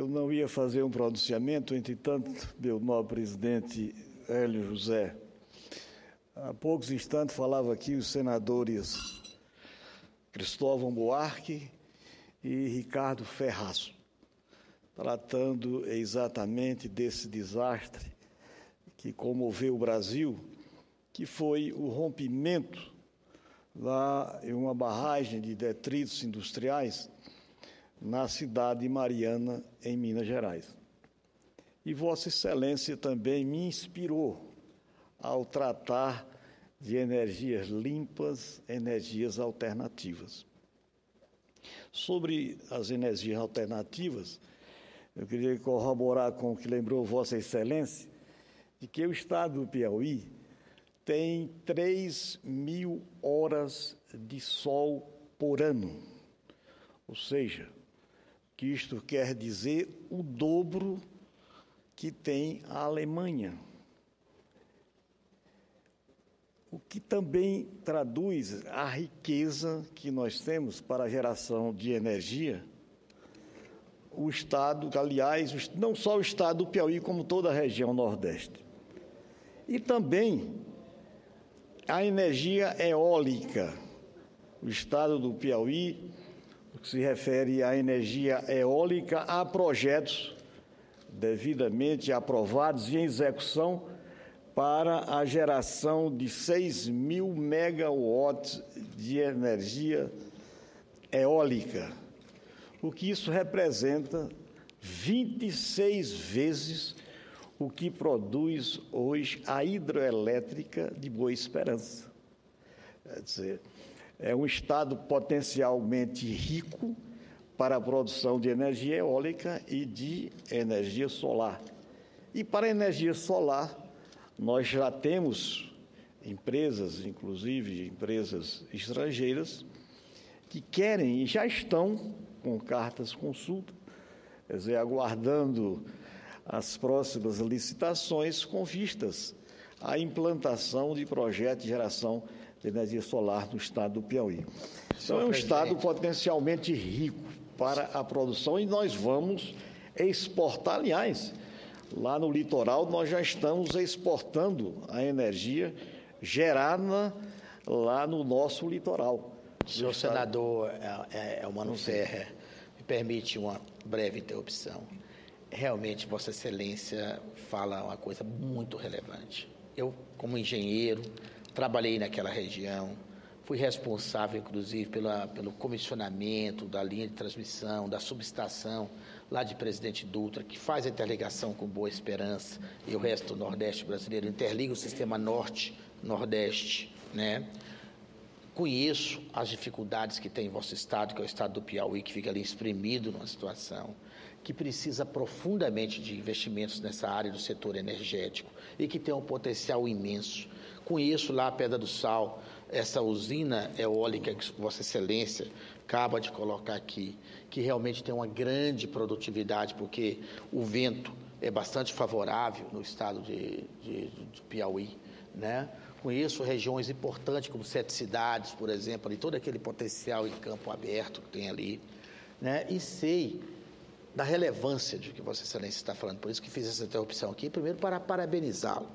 não ia fazer um pronunciamento, entretanto, meu nobre presidente Hélio José, há poucos instantes falava aqui os senadores Cristóvão Buarque e Ricardo Ferraz, tratando exatamente desse desastre que comoveu o Brasil, que foi o rompimento lá em uma barragem de detritos industriais na cidade de Mariana, em Minas Gerais. E Vossa Excelência também me inspirou ao tratar de energias limpas, energias alternativas. Sobre as energias alternativas, eu queria corroborar com o que lembrou Vossa Excelência, de que o estado do Piauí tem 3.000 horas de sol por ano, ou seja, que isto quer dizer o dobro que tem a Alemanha. O que também traduz a riqueza que nós temos para a geração de energia. O estado, aliás, não só o estado do Piauí, como toda a região Nordeste. E também a energia eólica. O estado do Piauí, no que se refere à energia eólica, há projetos devidamente aprovados e em execução para a geração de 6.000 megawatts de energia eólica, o que isso representa 26 vezes o que produz hoje a hidroelétrica de Boa Esperança. Quer dizer, é um estado potencialmente rico para a produção de energia eólica e de energia solar. E para a energia solar, nós já temos empresas, inclusive empresas estrangeiras, que querem e já estão com cartas consulta, quer dizer, aguardando as próximas licitações com vistas à implantação de projetos de geração de energia solar no estado do Piauí. Então, é um estado potencialmente rico para a produção e nós vamos exportar, aliás, lá no litoral nós já estamos exportando a energia gerada lá no nosso litoral. Senhor senador Elmano Ferrer, me permite uma breve interrupção. Realmente, Vossa Excelência fala uma coisa muito relevante. Eu, como engenheiro, trabalhei naquela região, fui responsável, inclusive, pelo comissionamento da linha de transmissão, da subestação lá de Presidente Dutra, que faz a interligação com Boa Esperança e o resto do Nordeste brasileiro, interliga o sistema Norte-Nordeste, né? Conheço as dificuldades que tem em vosso estado, que é o estado do Piauí, que fica ali espremido numa situação que precisa profundamente de investimentos nessa área do setor energético e que tem um potencial imenso. Conheço lá a Pedra do Sal, essa usina eólica que Vossa Excelência acaba de colocar aqui, que realmente tem uma grande produtividade, porque o vento é bastante favorável no estado de Piauí, né? Conheço regiões importantes, como Sete Cidades, por exemplo, e todo aquele potencial em campo aberto que tem ali, né? E sei da relevância de que Vossa Excelência está falando, por isso que fiz essa interrupção aqui, primeiro para parabenizá-lo,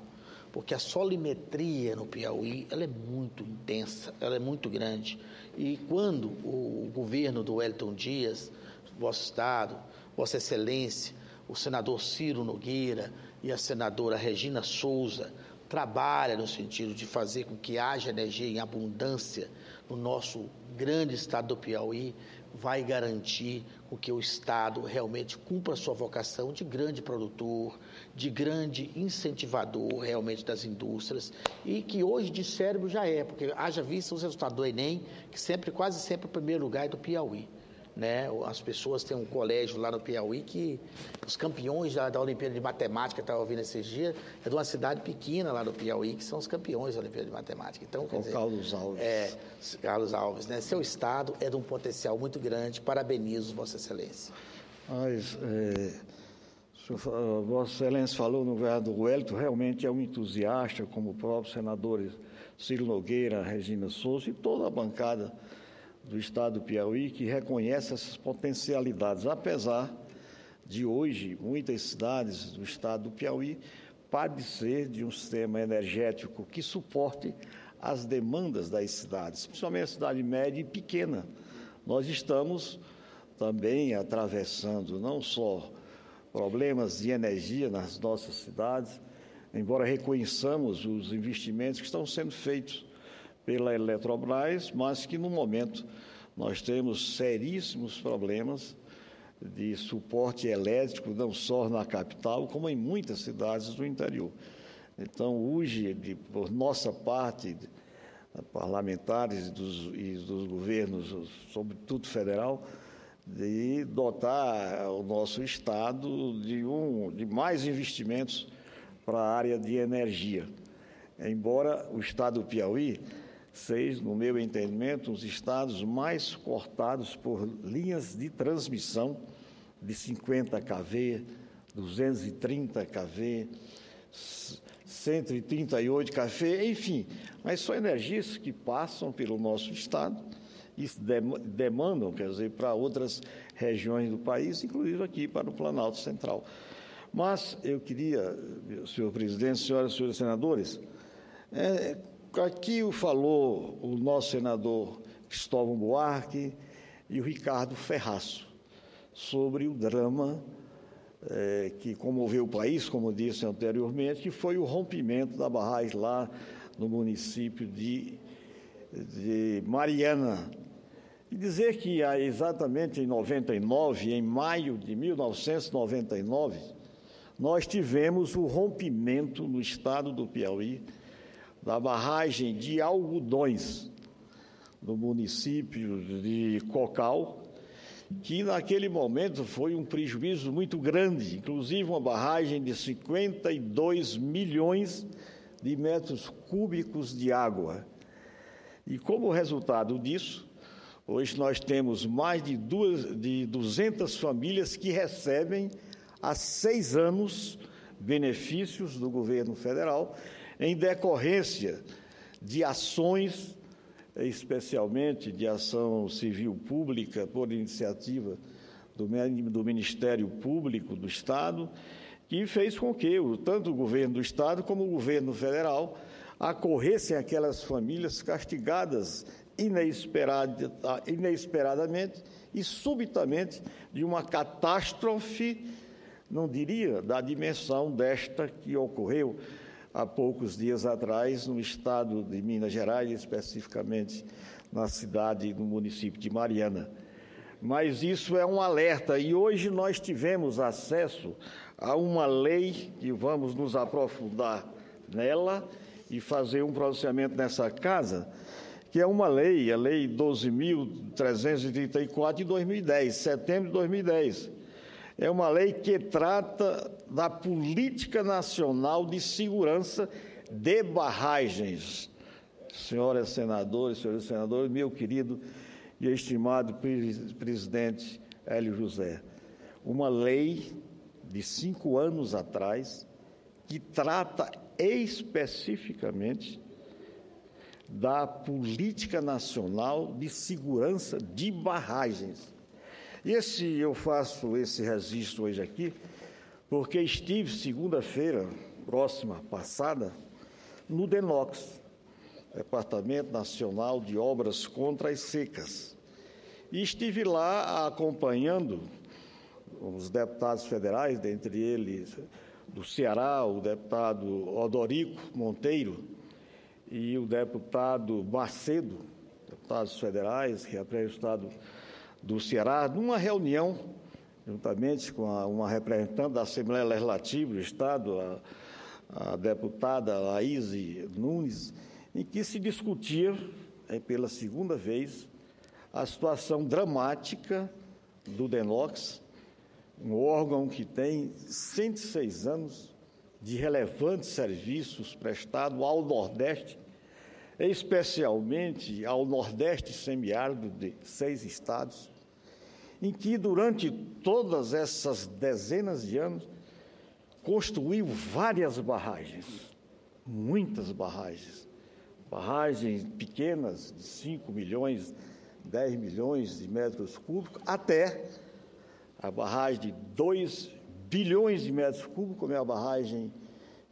porque a solimetria no Piauí, ela é muito intensa, ela é muito grande, e quando o governo do Wellington Dias, vosso estado, Vossa Excelência, o senador Ciro Nogueira e a senadora Regina Souza trabalha no sentido de fazer com que haja energia em abundância no nosso grande estado do Piauí, vai garantir com que o estado realmente cumpra a sua vocação de grande produtor, de grande incentivador realmente das indústrias, e que hoje de cérebro já é, porque haja visto os resultados do Enem, que quase sempre o primeiro lugar é do Piauí, né? As pessoas têm um colégio lá no Piauí que os campeões da Olimpíada de Matemática, estava ouvindo esses dias, é de uma cidade pequena lá no Piauí, que são os campeões da Olimpíada de Matemática. Então, quer dizer, Carlos Alves. Carlos Alves, né? Seu estado é de um potencial muito grande, parabenizo Vossa Excelência. Mas, Vossa Excelência falou no governador Wellington, realmente é um entusiasta, como o próprio senador Ciro Nogueira, Regina Souza e toda a bancada do estado do Piauí, que reconhece essas potencialidades, apesar de hoje, muitas cidades do estado do Piauí padecer de um sistema energético que suporte as demandas das cidades, principalmente a cidade média e pequena. Nós estamos também atravessando não só problemas de energia nas nossas cidades, embora reconheçamos os investimentos que estão sendo feitos pela Eletrobras, mas que no momento nós temos seríssimos problemas de suporte elétrico, não só na capital, como em muitas cidades do interior. Então, hoje, por nossa parte, parlamentares e dos governos, sobretudo federal, de dotar o nosso Estado de mais investimentos para a área de energia. Embora o Estado do Piauí seja, no meu entendimento, um dos estados mais cortados por linhas de transmissão de 50 kV, 230 kV, 138 kV, enfim, mas são energias que passam pelo nosso estado e demandam, quer dizer, para outras regiões do país, inclusive aqui para o Planalto Central. Mas eu queria, senhor presidente, senhoras e senhores senadores, aqui falou o nosso senador Cristóvão Buarque e o Ricardo Ferraço sobre o drama que comoveu o país, como disse anteriormente, que foi o rompimento da barragem lá no município de Mariana. E dizer que exatamente em 99, em maio de 1999, nós tivemos o rompimento no estado do Piauí da barragem de Algodões, no município de Cocal, que naquele momento foi um prejuízo muito grande, inclusive uma barragem de 52 milhões de metros cúbicos de água. E como resultado disso, hoje nós temos mais de 200 famílias que recebem há 6 anos benefícios do governo federal em decorrência de ações, especialmente de ação civil pública por iniciativa do Ministério Público do Estado, que fez com que tanto o governo do Estado como o governo federal acorressem aquelas famílias castigadas inesperadamente e subitamente de uma catástrofe, não diria, da dimensão desta que ocorreu há poucos dias atrás no estado de Minas Gerais, especificamente na cidade, no município de Mariana. Mas isso é um alerta e hoje nós tivemos acesso a uma lei que vamos nos aprofundar nela e fazer um pronunciamento nessa casa, que é uma lei, a Lei 12.334 de 2010, setembro de 2010. É uma lei que trata da Política Nacional de Segurança de Barragens. Senhoras senadoras, senhores senadores, meu querido e estimado presidente Hélio José, uma lei de 5 anos atrás que trata especificamente da Política Nacional de Segurança de Barragens. Eu faço esse registro hoje aqui porque estive segunda-feira próxima passada no DENOX, Departamento Nacional de Obras contra as Secas, e estive lá acompanhando os deputados federais, dentre eles do Ceará, o deputado Odorico Monteiro e o deputado Macedo, deputados federais que representam o estado do Ceará, numa reunião, juntamente com uma representante da Assembleia Legislativa do Estado, a deputada Laís Nunes, em que se discutia, pela segunda vez, a situação dramática do DENOX, um órgão que tem 106 anos de relevantes serviços prestados ao Nordeste, especialmente ao Nordeste semiárido de 6 estados, em que, durante todas essas dezenas de anos, construiu várias barragens, muitas barragens pequenas, de 5 milhões, 10 milhões de metros cúbicos, até a barragem de 2 bilhões de metros cúbicos, como é a barragem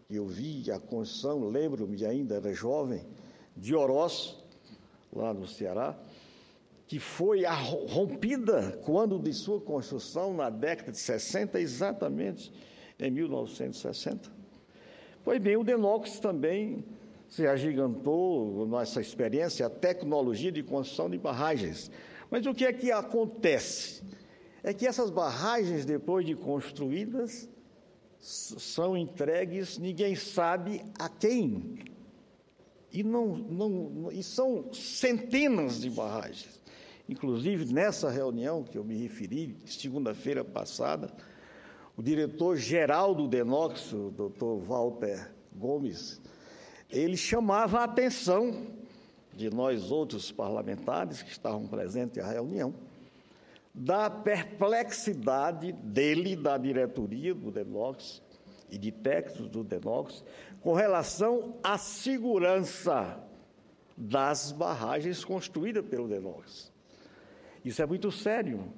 que eu vi, a construção, lembro-me ainda, era jovem, de Oroz, lá no Ceará, que foi rompida quando de sua construção, na década de 60, exatamente em 1960. Pois bem, o Denox também se agigantou nessa experiência, a tecnologia de construção de barragens. Mas o que é que acontece? É que essas barragens, depois de construídas, são entregues, ninguém sabe a quem. E são centenas de barragens. Inclusive, nessa reunião que eu me referi, segunda-feira passada, o diretor-geral do Denox, o Dr. Walter Gomes, ele chamava a atenção de nós outros parlamentares que estavam presentes à reunião, da perplexidade dele, da diretoria do Denox e de técnicos do Denox, com relação à segurança das barragens construídas pelo Denox. Isso é muito sério.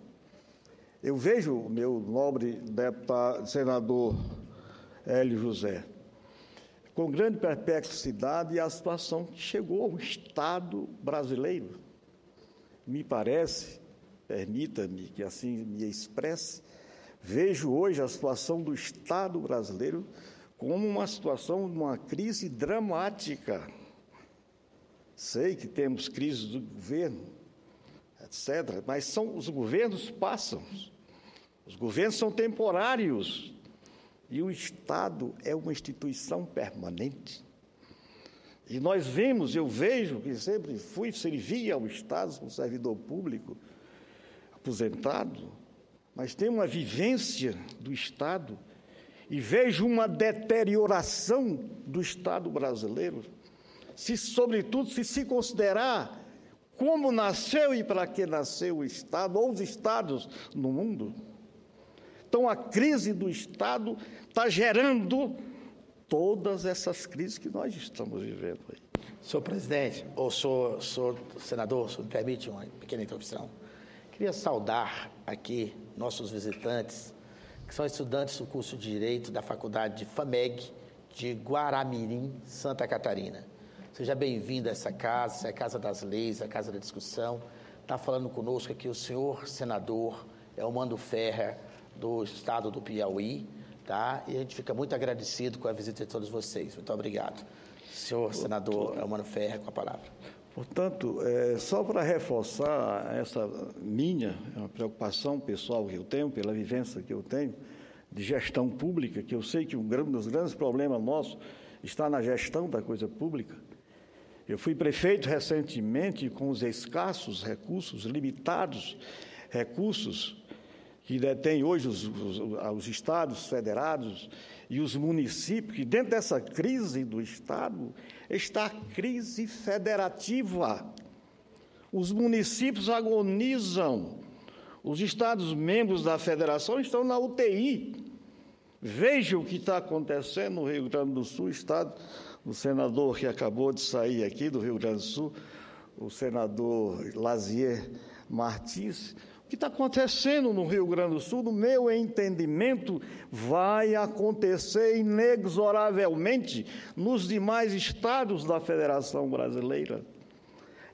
Eu vejo o meu nobre deputado, senador Hélio José, com grande perplexidade a situação que chegou ao Estado brasileiro. Me parece, permita-me que assim me expresse, vejo hoje a situação do Estado brasileiro como uma situação de uma crise dramática. Sei que temos crise do governo, etc., mas os governos passam, os governos são temporários, e o Estado é uma instituição permanente. E nós vemos, eu vejo, que sempre servi ao Estado como servidor público, aposentado, mas tenho uma vivência do Estado e vejo uma deterioração do Estado brasileiro, sobretudo se considerar como nasceu e para que nasceu o Estado, ou os Estados no mundo. Então, a crise do Estado está gerando todas essas crises que nós estamos vivendo aí. Senhor presidente, ou senhor senador, se me permite uma pequena interrupção, queria saudar aqui nossos visitantes, que são estudantes do curso de Direito da Faculdade de FAMEG, de Guaramirim, Santa Catarina. Seja bem-vindo a essa casa é a Casa das Leis, a Casa da Discussão. Está falando conosco aqui o senhor senador Elmano Ferrer, do estado do Piauí, tá? E a gente fica muito agradecido com a visita de todos vocês. Muito obrigado. Senhor senador Elmano Ferrer, com a palavra. Portanto, só para reforçar essa uma preocupação pessoal que eu tenho, pela vivência que eu tenho, de gestão pública, que eu sei que um dos grandes problemas nossos está na gestão da coisa pública. Eu fui prefeito recentemente com os escassos recursos, limitados recursos que detêm hoje os estados federados e os municípios, que dentro dessa crise do Estado está a crise federativa. Os municípios agonizam, os estados membros da federação estão na UTI. Veja o que está acontecendo no Rio Grande do Sul, estado do senador que acabou de sair aqui do Rio Grande do Sul, o senador Lazier Martins. O que está acontecendo no Rio Grande do Sul, no meu entendimento, vai acontecer inexoravelmente nos demais estados da Federação Brasileira.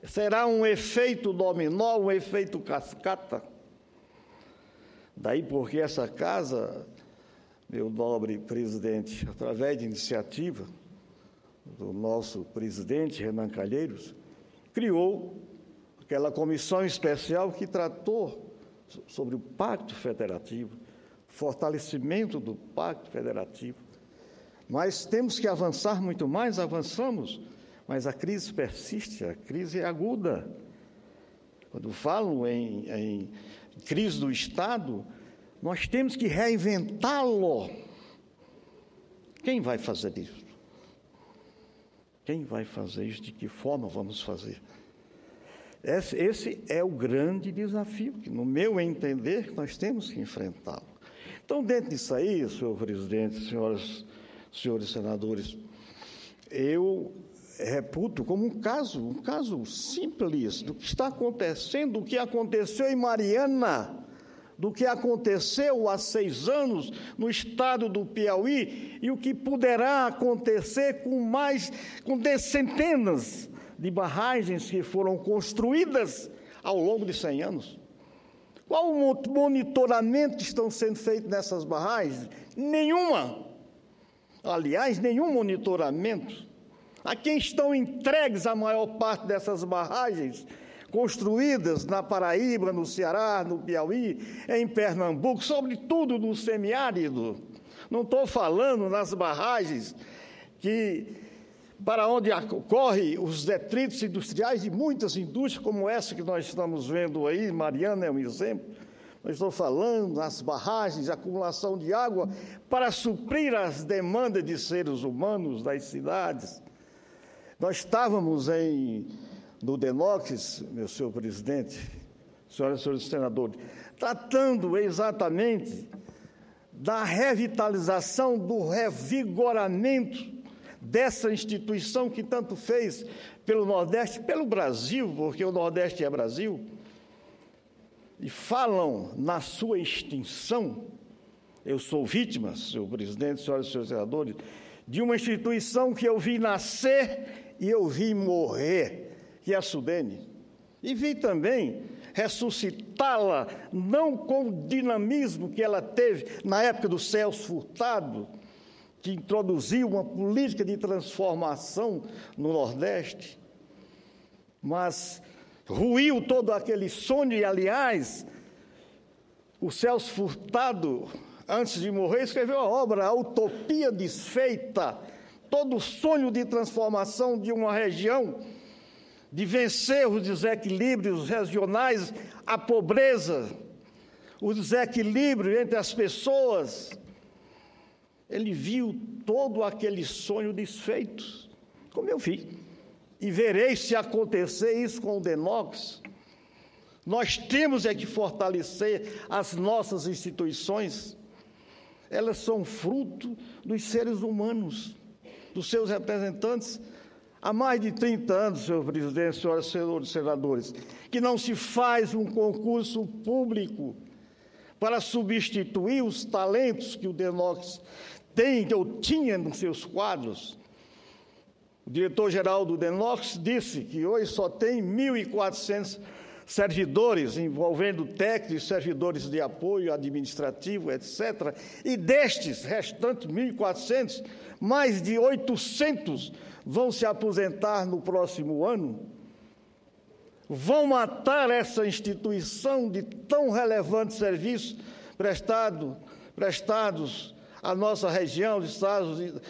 Será um efeito dominó, um efeito cascata. Daí porque essa casa, meu nobre presidente, através de iniciativa do nosso presidente, Renan Calheiros, criou aquela comissão especial que tratou sobre o Pacto Federativo, fortalecimento do Pacto Federativo. Mas temos que avançar muito mais, avançamos, mas a crise persiste, a crise é aguda. Quando falo em crise do Estado, nós temos que reinventá-lo. Quem vai fazer isso? Quem vai fazer isso? De que forma vamos fazer? Esse é o grande desafio, que, no meu entender, nós temos que enfrentá-lo. Então, dentro disso aí, senhor presidente, senhores senadores, eu reputo como um caso simples do que está acontecendo, do que aconteceu em Mariana, do que aconteceu há 6 anos no estado do Piauí e o que poderá acontecer com centenas de barragens que foram construídas ao longo de 100 anos. Qual o monitoramento que estão sendo feito nessas barragens? Nenhuma. Aliás, nenhum monitoramento. A quem estão entregues a maior parte dessas barragens construídas na Paraíba, no Ceará, no Piauí, em Pernambuco, sobretudo no semiárido. Não estou falando nas barragens para onde ocorrem os detritos industriais de muitas indústrias, como essa que nós estamos vendo aí, Mariana é um exemplo. Nós estamos falando nas barragens de acumulação de água para suprir as demandas de seres humanos das cidades. Nós estávamos no DENOX, meu senhor presidente, senhoras e senhores senadores, tratando exatamente da revitalização, do revigoramento dessa instituição que tanto fez pelo Nordeste, pelo Brasil, porque o Nordeste é Brasil, e falam na sua extinção. Eu sou vítima, senhor presidente, senhoras e senhores senadores, de uma instituição que eu vi nascer e eu vi morrer, que é a SUDENE. E vi também ressuscitá-la, não com o dinamismo que ela teve na época do Celso Furtado, que introduziu uma política de transformação no Nordeste, mas ruiu todo aquele sonho. E, aliás, o Celso Furtado, antes de morrer, escreveu a obra A Utopia Desfeita, todo o sonho de transformação de uma região, de vencer os desequilíbrios regionais, a pobreza, o desequilíbrio entre as pessoas. Ele viu todo aquele sonho desfeito, como eu vi. E verei se acontecer isso com o DENOX. Nós temos que fortalecer as nossas instituições. Elas são fruto dos seres humanos, dos seus representantes. Há mais de 30 anos, senhor presidente, senhoras e senhores senadores, que não se faz um concurso público para substituir os talentos que o DENOX tem, que eu tinha nos seus quadros. O diretor-geral do DENOX disse que hoje só tem 1.400 servidores, envolvendo técnicos, servidores de apoio administrativo, etc. E destes restantes 1.400, mais de 800 vão se aposentar no próximo ano. Vão matar essa instituição de tão relevante serviço prestados à nossa região, os Estados Unidos.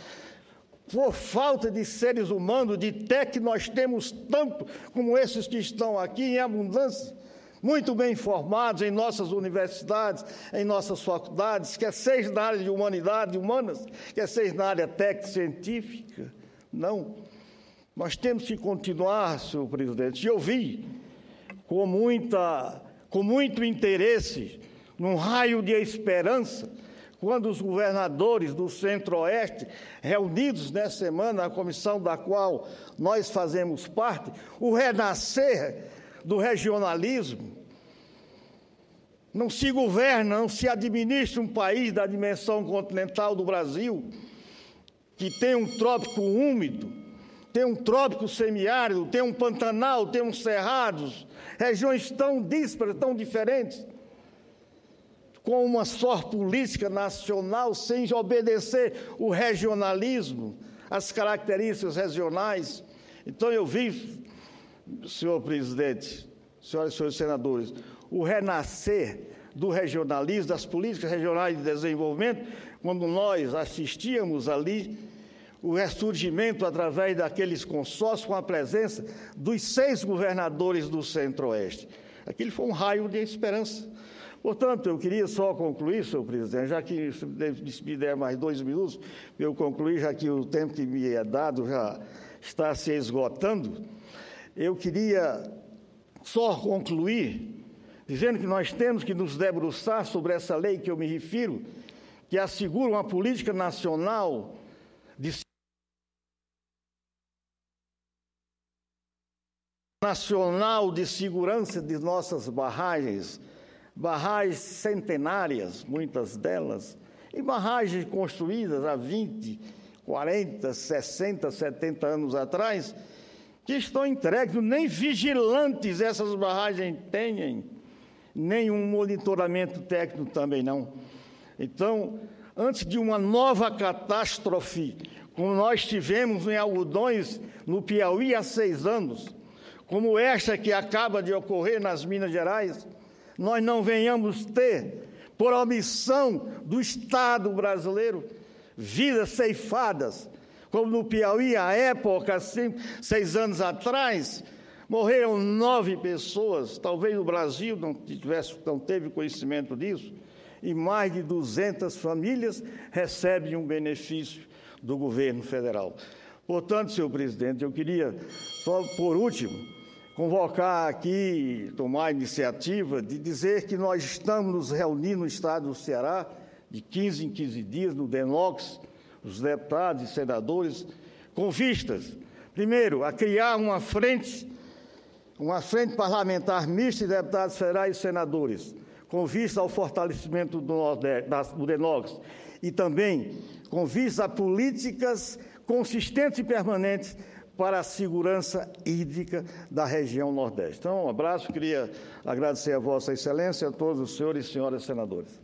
Por falta de seres humanos, de que nós temos tanto como esses que estão aqui em abundância, muito bem formados em nossas universidades, em nossas faculdades, quer seja na área de humanas, quer seja na área técnico-científica. Não. Nós temos que continuar, senhor presidente, e eu vi com muito interesse, num raio de esperança, quando os governadores do Centro-Oeste, reunidos nessa semana, a comissão da qual nós fazemos parte, o renascer do regionalismo. Não se governa, não se administra um país da dimensão continental do Brasil, que tem um trópico úmido, tem um trópico semiárido, tem um pantanal, tem uns cerrados, regiões tão díspares, tão diferentes, com uma só política nacional, sem obedecer o regionalismo, as características regionais. Então, eu vi, senhor presidente, senhoras e senhores senadores, o renascer do regionalismo, das políticas regionais de desenvolvimento, quando nós assistíamos ali o ressurgimento através daqueles consórcios com a presença dos 6 governadores do Centro-Oeste. Aquilo foi um raio de esperança. Portanto, eu queria só concluir, senhor presidente, já que me der mais 2 minutos, eu concluir, já que o tempo que me é dado já está se esgotando, eu queria só concluir dizendo que nós temos que nos debruçar sobre essa lei que eu me refiro, que assegura uma política nacional de segurança de nossas barragens barragens centenárias, muitas delas, e barragens construídas há 20, 40, 60, 70 anos atrás, que estão entregues, nem vigilantes essas barragens têm, nem um monitoramento técnico também não. Então, antes de uma nova catástrofe, como nós tivemos em Algodões, no Piauí, há 6 anos, como esta que acaba de ocorrer nas Minas Gerais, nós não venhamos ter, por omissão do Estado brasileiro, vidas ceifadas, como no Piauí, à época, 6 anos atrás, morreram 9 pessoas, talvez o Brasil não teve conhecimento disso, e mais de 200 famílias recebem um benefício do governo federal. Portanto, senhor presidente, eu queria, só por último, convocar aqui, tomar a iniciativa de dizer que nós estamos nos reunindo no estado do Ceará, de 15 em 15 dias, no DENOX, os deputados e senadores, com vistas, primeiro, a criar uma frente parlamentar mista de deputados federais e senadores, com vista ao fortalecimento do DENOX e também com vista a políticas consistentes e permanentes para a segurança hídrica da região Nordeste. Então, um abraço, queria agradecer a Vossa Excelência, a todos os senhores e senhoras senadores.